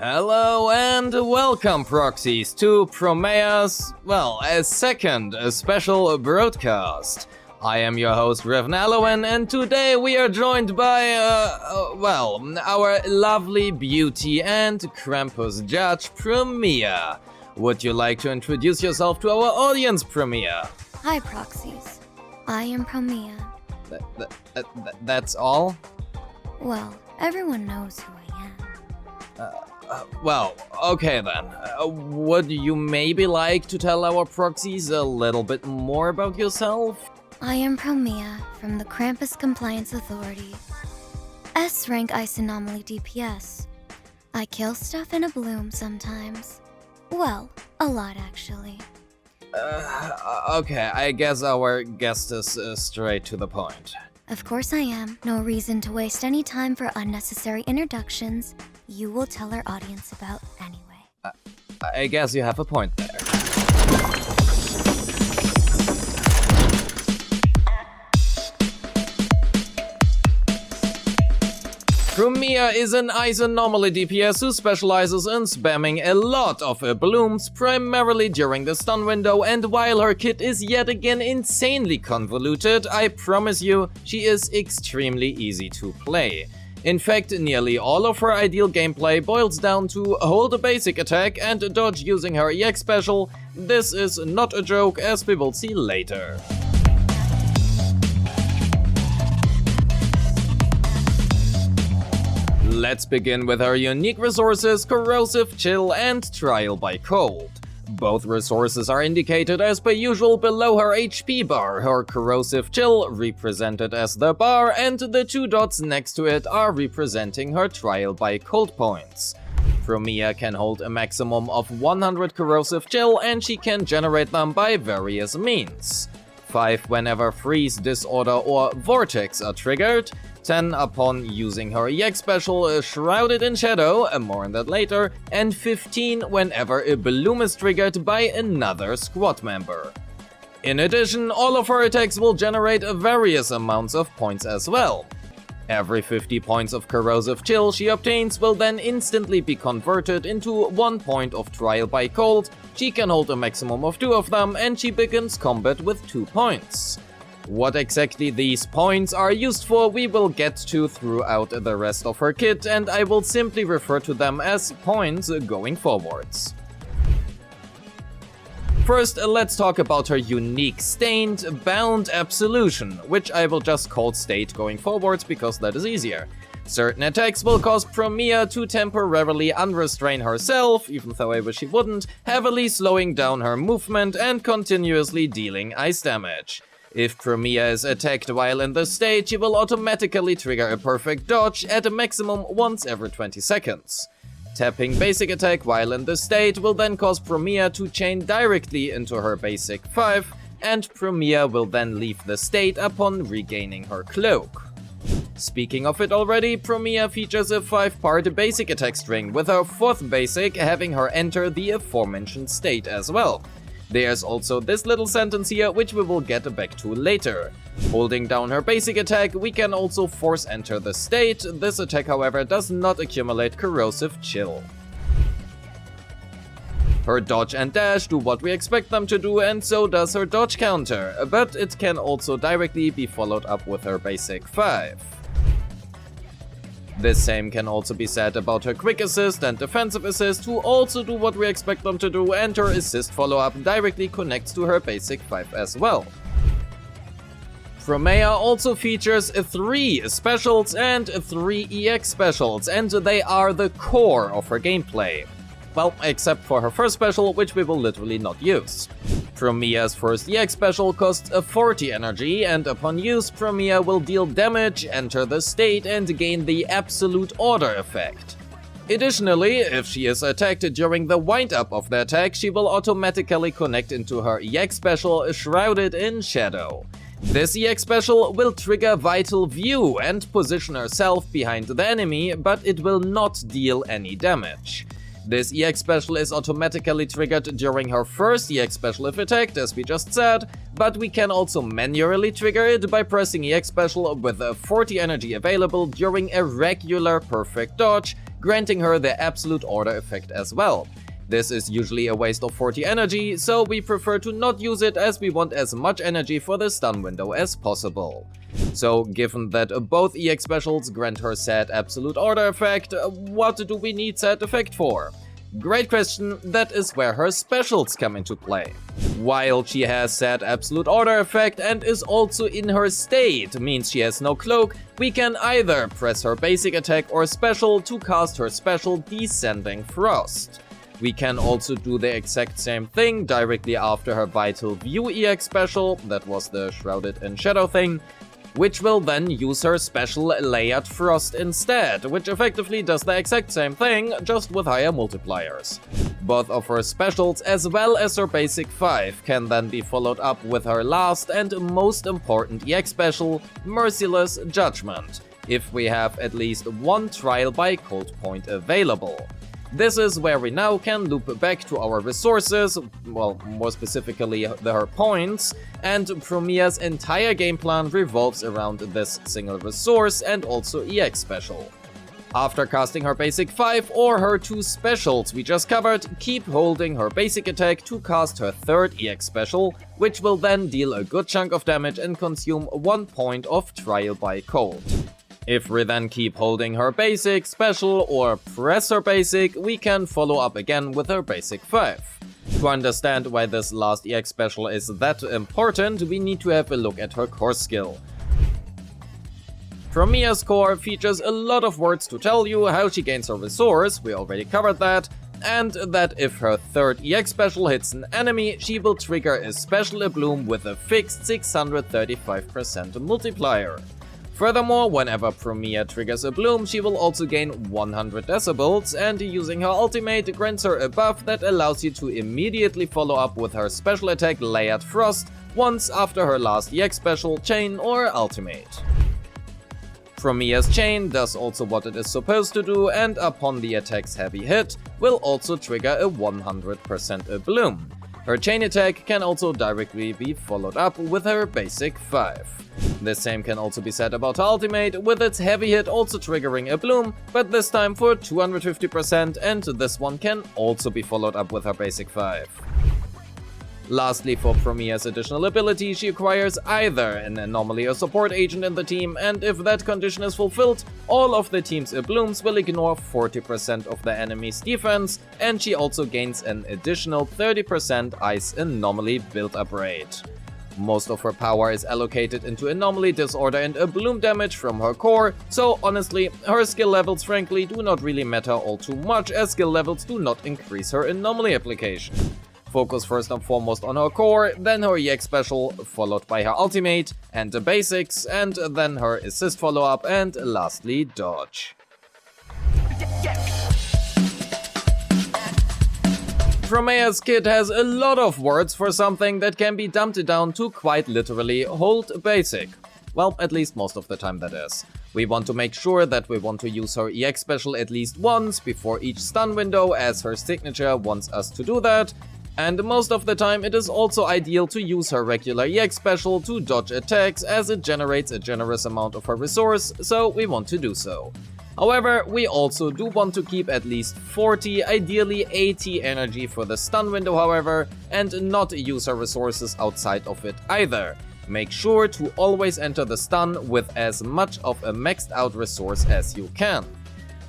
Hello and welcome, proxies, to PROMEIA's, a second special broadcast. I am your host, Rivyn Elowen, and today we are joined by, our lovely beauty and Krampus judge, PROMEIA. Would you like to introduce yourself to our audience, PROMEIA? Hi, proxies. I am PROMEIA. That's all? Well, everyone knows who I am. Okay then. Would you maybe like to tell our proxies a little bit more about yourself? I am PROMEIA from the Krampus Compliance Authority. S-rank ice anomaly DPS. I kill stuff in a bloom sometimes. Well, a lot actually. Okay, I guess our guest is straight to the point. Of course I am. No reason to waste any time for unnecessary introductions. You will tell our audience about anyway. I guess you have a point there. PROMEIA is an ice anomaly DPS who specializes in spamming a lot of blooms, primarily during the stun window, and while her kit is yet again insanely convoluted, I promise you, she is extremely easy to play. In fact, nearly all of her ideal gameplay boils down to hold a basic attack and dodge using her EX special. This is not a joke, as we will see later. Let's begin with her unique resources, Corrosive Chill and Trial by Cold. Both resources are indicated as per usual below her HP bar, her Corrosive Chill represented as the bar, and the two dots next to it are representing her Trial by Cold points. PROMEIA can hold a maximum of 100 Corrosive Chill, and she can generate them by various means. 5 whenever Freeze, Disorder or Vortex are triggered, 10 upon using her EX special Shrouded in Shadow, more on that later, and 15 whenever a bloom is triggered by another squad member. In addition, all of her attacks will generate various amounts of points as well. Every 50 points of Corrosive Chill she obtains will then instantly be converted into 1 point of Trial by Cold. She can hold a maximum of 2 of them, and she begins combat with 2 points. What exactly these points are used for we will get to throughout the rest of her kit, and I will simply refer to them as points going forwards. First, let's talk about her unique Stained Bound Absolution, which I will just call State going forwards because that is easier. Certain attacks will cause PROMEIA to temporarily unrestrain herself, even though I wish she wouldn't, heavily slowing down her movement and continuously dealing ice damage. If PROMEIA is attacked while in the state, she will automatically trigger a perfect dodge at a maximum once every 20 seconds. Tapping basic attack while in the state will then cause PROMEIA to chain directly into her basic 5, and PROMEIA will then leave the state upon regaining her cloak. Speaking of it already, PROMEIA features a 5-part basic attack string, with her 4th basic having her enter the aforementioned state as well. There's also this little sentence here, which we will get back to later. Holding down her basic attack, we can also force enter the state. This attack, however, does not accumulate Corrosive Chill. Her dodge and dash do what we expect them to do, and so does her dodge counter, but it can also directly be followed up with her basic 5. The same can also be said about her quick assist and defensive assist, who also do what we expect them to do, and her assist follow-up directly connects to her basic 5 as well. PROMEIA also features 3 specials and 3 EX specials, and they are the core of her gameplay. Well, except for her first special, which we will literally not use. PROMEIA's first EX special costs 40 energy, and upon use, PROMEIA will deal damage, enter the state, and gain the Absolute Order effect. Additionally, if she is attacked during the wind-up of the attack, she will automatically connect into her EX special Shrouded in Shadow. This EX special will trigger Vital View and position herself behind the enemy, but it will not deal any damage. This EX special is automatically triggered during her first EX special if attacked, as we just said, but we can also manually trigger it by pressing EX special with 40 energy available during a regular perfect dodge, granting her the absolute order effect as well. This is usually a waste of 40 energy, so we prefer to not use it as we want as much energy for the stun window as possible. So, given that both EX specials grant her said absolute order effect, what do we need said effect for? Great question, that is where her specials come into play. While she has said absolute order effect and is also in her state, means she has no cloak, we can either press her basic attack or special to cast her special Descending Frost. We can also do the exact same thing directly after her Vital View EX special, that was the Shrouded in Shadow thing, which will then use her special Layered Frost instead, which effectively does the exact same thing, just with higher multipliers. Both of her specials as well as her basic 5 can then be followed up with her last and most important EX special, Merciless Judgment, if we have at least one Trial by Cold point available. This is where we now can loop back to our resources, well, more specifically her points, and PROMEIA's entire game plan revolves around this single resource and also EX special. After casting her basic 5 or her 2 specials we just covered, keep holding her basic attack to cast her third EX special, which will then deal a good chunk of damage and consume 1 point of Trial by Cold. If we then keep holding her basic, special, or press her basic, we can follow up again with her basic 5. To understand why this last EX special is that important, we need to have a look at her core skill. PROMEIA's core features a lot of words to tell you how she gains her resource, we already covered that, and that if her third EX special hits an enemy, she will trigger a special bloom with a fixed 635% multiplier. Furthermore, whenever PROMEIA triggers a bloom, she will also gain 100 decibels, and using her ultimate grants her a buff that allows you to immediately follow up with her special attack Layered Frost once after her last EX special, Chain or Ultimate. PROMEIA's Chain does also what it is supposed to do, and upon the attack's heavy hit, will also trigger a 100% bloom. Her chain attack can also directly be followed up with her basic 5. The same can also be said about her ultimate, with its heavy hit also triggering a bloom, but this time for 250%, and this one can also be followed up with her basic 5. Lastly, for PROMEIA's additional ability, she acquires either an anomaly or support agent in the team, and if that condition is fulfilled, all of the team's blooms will ignore 40% of the enemy's defense, and she also gains an additional 30% ice anomaly build-up rate. Most of her power is allocated into anomaly disorder and a bloom damage from her core, so honestly, her skill levels frankly do not really matter all too much, as skill levels do not increase her anomaly application. Focus first and foremost on her core, then her EX special, followed by her ultimate, and the basics, and then her assist follow-up, and lastly dodge. PROMEIA's kit has a lot of words for something that can be dumped down to quite literally hold basic. Well, at least most of the time that is. We want to make sure that we want to use her EX special at least once before each stun window, as her signature wants us to do that, and most of the time it is also ideal to use her regular EX special to dodge attacks, as it generates a generous amount of her resource, so we want to do so. However, we also do want to keep at least 40, ideally 80 energy for the stun window however, and not use her resources outside of it either. Make sure to always enter the stun with as much of a maxed out resource as you can.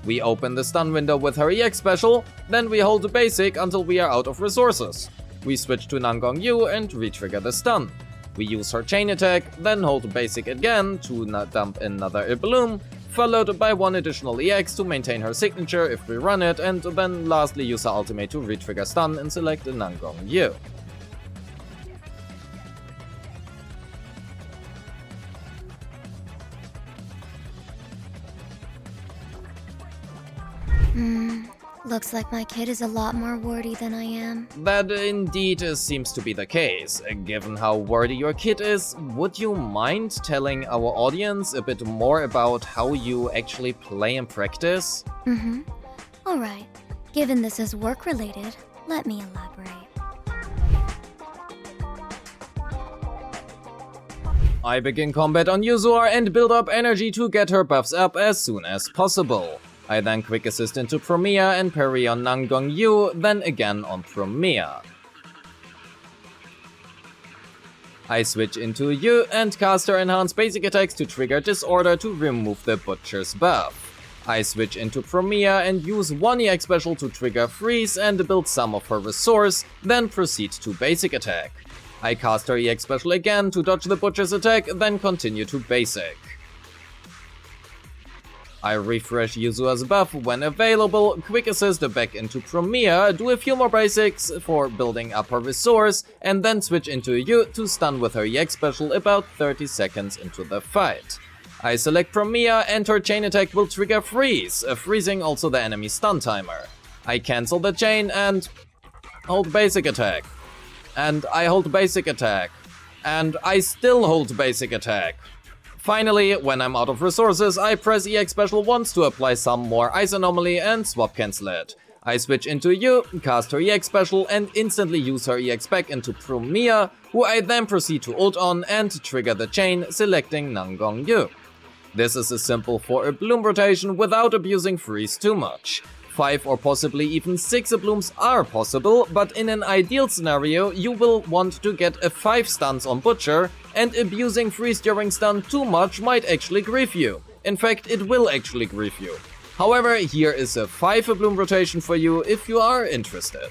We open the stun window with her EX special, then we hold the basic until we are out of resources. We switch to Nangong Yu and re-trigger the stun. We use her chain attack, then hold basic again to dump another bloom, followed by one additional EX to maintain her signature if we run it, and then lastly use her ultimate to re-trigger stun and select Nangong Yu. Looks like my kid is a lot more wordy than I am. That indeed seems to be the case. Given how wordy your kid is, would you mind telling our audience a bit more about how you actually play and practice? Alright, given this is work related, let me elaborate. I begin combat on Yuzur and build up energy to get her buffs up as soon as possible. I then quick assist into PROMEIA and parry on Nanggong Yu, then again on PROMEIA. I switch into Yu and cast her enhanced basic attacks to trigger Disorder to remove the Butcher's buff. I switch into PROMEIA and use one EX special to trigger Freeze and build some of her resource, then proceed to basic attack. I cast her EX special again to dodge the Butcher's attack, then continue to basic. I refresh Yuzua's buff when available, quick assist back into PROMEIA, do a few more basics for building up her resource, and then switch into Yu to stun with her EX special about 30 seconds into the fight. I select PROMEIA and her chain attack will trigger Freeze, freezing also the enemy stun timer. I cancel the chain and hold basic attack. And I hold basic attack. And I still hold basic attack. Finally, when I'm out of resources, I press EX special once to apply some more ice anomaly and swap cancel it. I switch into Yu, cast her EX special and instantly use her EX back into PROMEIA, who I then proceed to ult on and trigger the chain, selecting Nanggong Yu. This is a simple 4 bloom rotation without abusing freeze too much. 5 or possibly even 6 blooms are possible, but in an ideal scenario you will want to get a 5 stuns on Butcher, and abusing freeze during stun too much might actually grief you. In fact, it will actually grief you. However, here is a 5 bloom rotation for you if you are interested.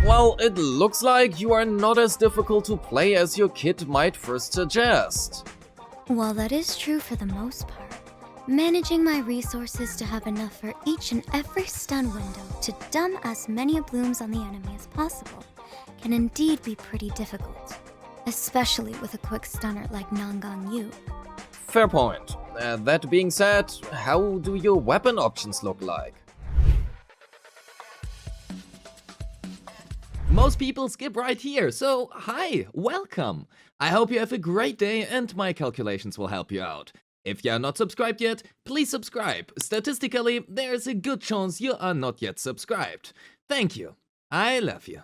Well, it looks like you are not as difficult to play as your kid might first suggest. While that is true for the most part, managing my resources to have enough for each and every stun window to dump as many blooms on the enemy as possible can indeed be pretty difficult, especially with a quick stunner like Nanggong Yu. Fair point. That being said, how do your weapon options look like? Most people skip right here, so hi, welcome! I hope you have a great day and my calculations will help you out. If you are not subscribed yet, please subscribe. Statistically, there's a good chance you are not yet subscribed. Thank you. I love you.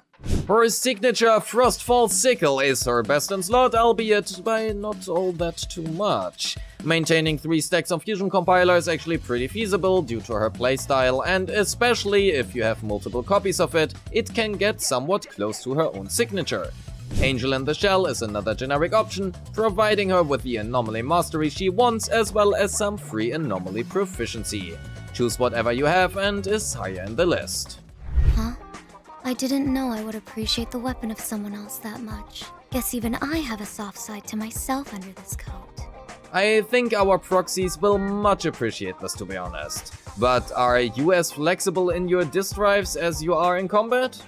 Her signature Frostfall Sickle is her best in slot, albeit by not all that too much. Maintaining 3 stacks on Fusion Compiler is actually pretty feasible due to her playstyle, and especially if you have multiple copies of it, it can get somewhat close to her own signature. Angel in the Shell is another generic option, providing her with the anomaly mastery she wants as well as some free anomaly proficiency. Choose whatever you have and is higher in the list. Huh? I didn't know I would appreciate the weapon of someone else that much. Guess even I have a soft side to myself under this coat. I think our proxies will much appreciate this, to be honest. But are you as flexible in your disk drives as you are in combat?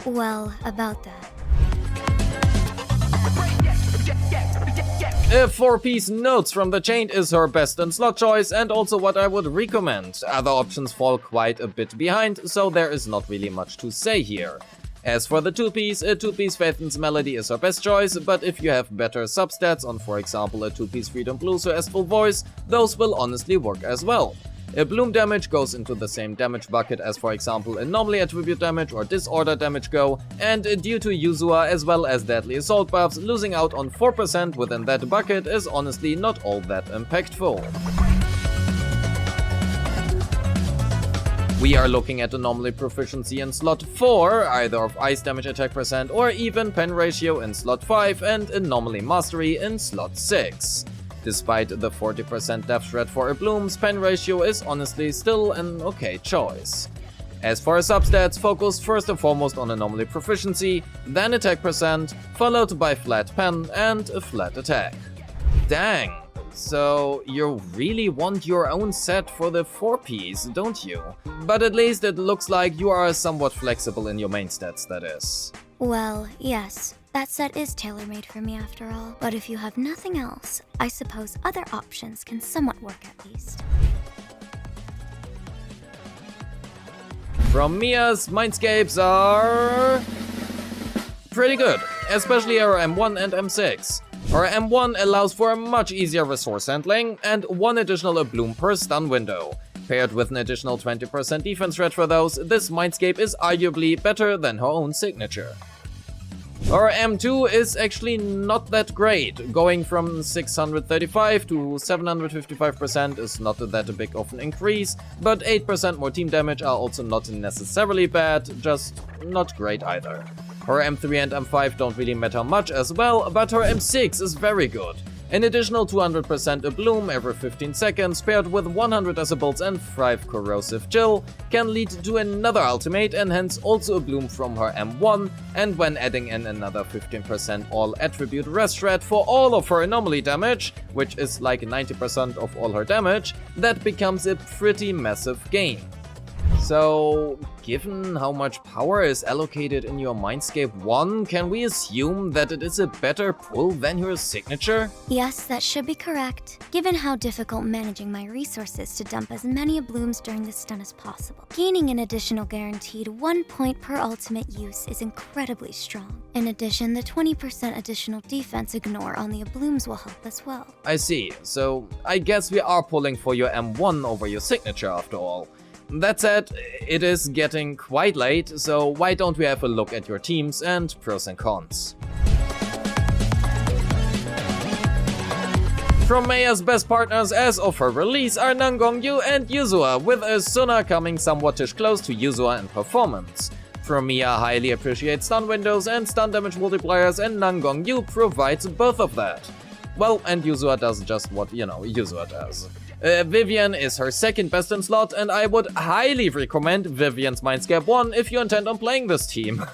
Well, about that. A 4-piece Notes from the Chained is her best in slot choice and also what I would recommend. Other options fall quite a bit behind, so there is not really much to say here. As for the 2-piece, a 2-piece Faith's Melody is her best choice, but if you have better substats on, for example, a 2-piece Freedom Blues or S Full Voice, those will honestly work as well. A bloom damage goes into the same damage bucket as, for example, anomaly attribute damage or disorder damage go, and due to Yuzua as well as deadly assault buffs, losing out on 4% within that bucket is honestly not all that impactful. We are looking at anomaly proficiency in slot 4, either of ice damage attack percent or even pen ratio in slot 5 and anomaly mastery in slot 6. Despite the 40% death shred for a bloom's, pen ratio is honestly still an okay choice. As for substats, focus first and foremost on anomaly proficiency, then attack percent, followed by flat pen and a flat attack. Dang, so you really want your own set for the 4-piece, don't you? But at least it looks like you are somewhat flexible in your main stats, that is. Well, yes. That set is tailor-made for me after all, but if you have nothing else, I suppose other options can somewhat work at least. PROMEIA's Mindscapes are pretty good, especially our M1 and M6. Our M1 allows for a much easier resource handling and 1 additional bloom per stun window. Paired with an additional 20% defense rate for those, this Mindscape is arguably better than her own signature. Our M2 is actually not that great. Going from 635 to 755% is not that big of an increase, but 8% more team damage are also not necessarily bad, just not great either. Her M3 and M5 don't really matter much as well, but her M6 is very good. An additional 200% bloom every 15 seconds paired with 100 decibels and 5 corrosive chill can lead to another ultimate and hence also a bloom from her M1, and when adding in another 15% all attribute rest rate for all of her anomaly damage, which is like 90% of all her damage, that becomes a pretty massive gain. So, given how much power is allocated in your Mindscape 1, can we assume that it is a better pull than your signature? Yes, that should be correct, given how difficult managing my resources to dump as many blooms during the stun as possible. Gaining an additional guaranteed 1 point per ultimate use is incredibly strong. In addition, the 20% additional defense ignore on the blooms will help as well. I see, so I guess we are pulling for your M1 over your signature after all. That said, it is getting quite late, so why don't we have a look at your teams and pros and cons. PROMEIA's best partners as of her release are Nangongyu and Yuzua, with Asuna coming somewhat-ish close to Yuzua in performance. PROMEIA highly appreciates stun windows and stun damage multipliers, and Nangongyu provides both of that. Well, and Yuzua does just what, Yuzua does. Vivian is her second best in slot, and I would highly recommend Vivian's Mindscape 1 if you intend on playing this team.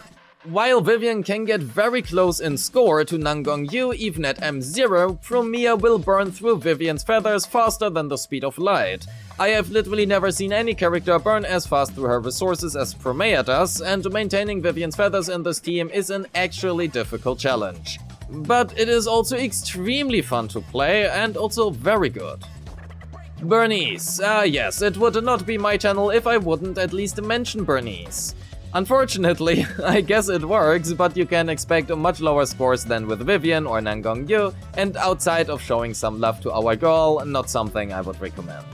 While Vivian can get very close in score to Nangongyu even at M0, PROMEIA will burn through Vivian's feathers faster than the speed of light. I have literally never seen any character burn as fast through her resources as PROMEIA does, and maintaining Vivian's feathers in this team is an actually difficult challenge. But it is also extremely fun to play and also very good. Bernice. Yes, it would not be my channel if I wouldn't at least mention Bernice. Unfortunately, I guess it works, but you can expect much lower scores than with Vivian or Nangongyu, and outside of showing some love to our girl, not something I would recommend.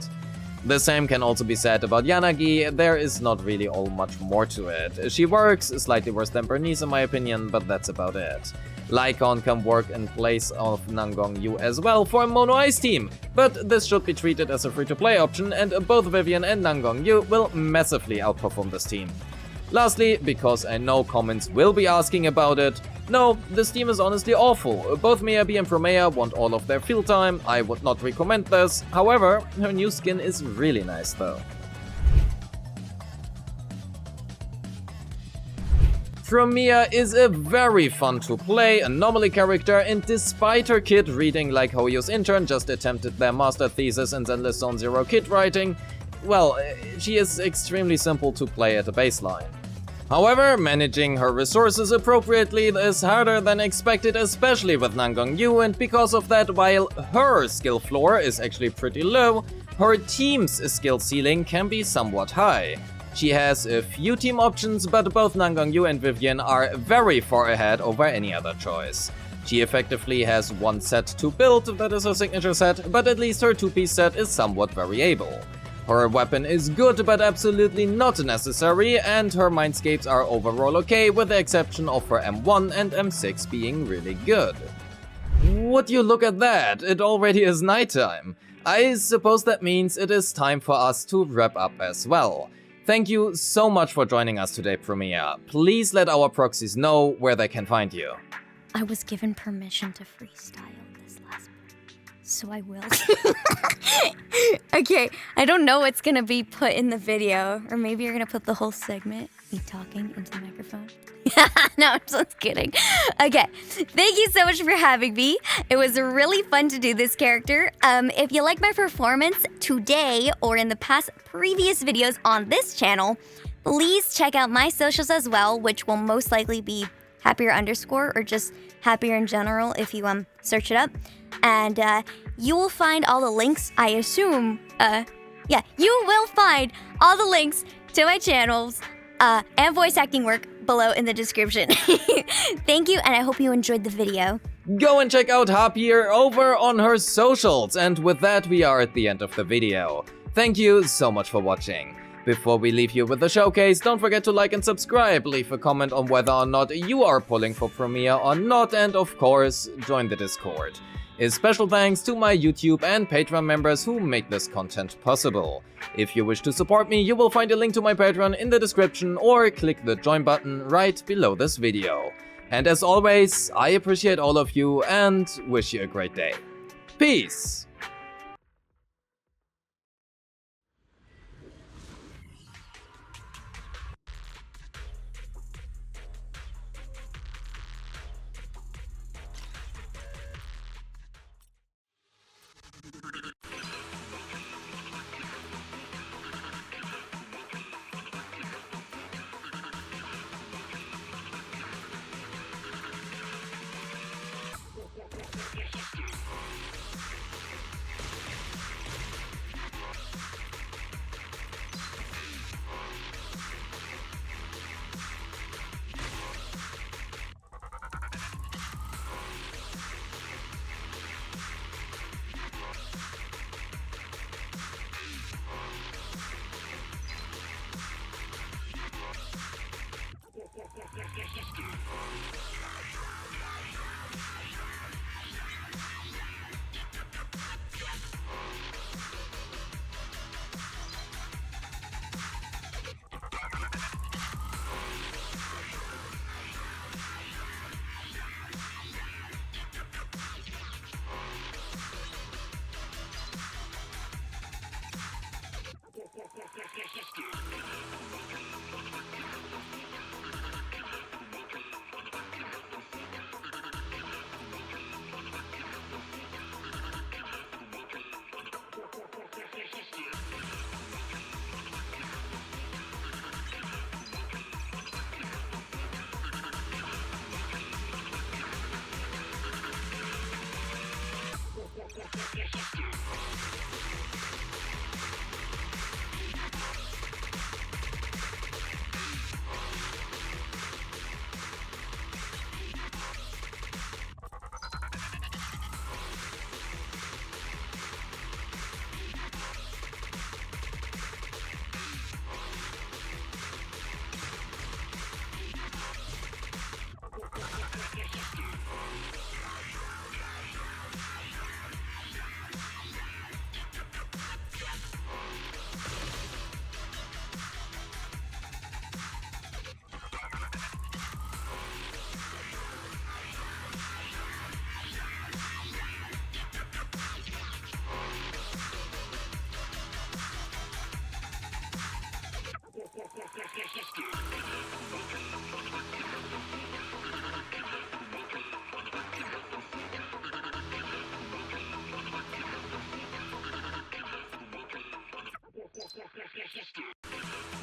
The same can also be said about Yanagi. There is not really all much more to it. She works, slightly worse than Bernice in my opinion, but that's about it. Lycon can work in place of Nangongyu as well for a Mono Ice team, but this should be treated as a free-to-play option, and both Vivian and Nangongyu will massively outperform this team. Lastly, because I know comments will be asking about it, no, this team is honestly awful. Both Miyabi and PROMEIA want all of their field time, I would not recommend this. However, her new skin is really nice though. PROMEIA is a very fun to play anomaly character, and despite her kid reading like Hoyo's intern just attempted their master thesis in zzzero kid writing, well, she is extremely simple to play at a baseline. However, managing her resources appropriately is harder than expected, especially with Nangongyu, and because of that, while her skill floor is actually pretty low, her team's skill ceiling can be somewhat high. She has a few team options, but both Nangongyu and Vivian are very far ahead over any other choice. She effectively has one set to build, that is her signature set, but at least her two-piece set is somewhat variable. Her weapon is good, but absolutely not necessary, and her Mindscapes are overall okay, with the exception of her M1 and M6 being really good. Would you look at that? It already is nighttime. I suppose that means it is time for us to wrap up as well. Thank you so much for joining us today, PROMEIA. Please let our proxies know where they can find you. I was given permission to freestyle this last part, so I will. Okay, I don't know what's gonna be put in the video, or maybe you're gonna put the whole segment, me talking into the microphone. No, I'm just kidding. Okay, thank you so much for having me. It was really fun to do this character. If you like my performance today or in the past previous videos on this channel, please check out my socials as well, which will most likely be HAPYR underscore, or just HAPYR in general if you search it up. And you will find all the links, I assume, yeah, you will find all the links to my channels and voice acting work below in the description. Thank you, and I hope you enjoyed the video. Go and check out HAPYR over on her socials, and with that we are at the end of the video. Thank you so much for watching. Before we leave you with the showcase, don't forget to like and subscribe, leave a comment on whether or not you are pulling for PROMEIA or not, and of course, join the Discord. A special thanks to my YouTube and Patreon members who make this content possible. If you wish to support me, you will find a link to my Patreon in the description or click the join button right below this video. And as always, I appreciate all of you and wish you a great day. Peace! Yes, yes, yes, yes, yes.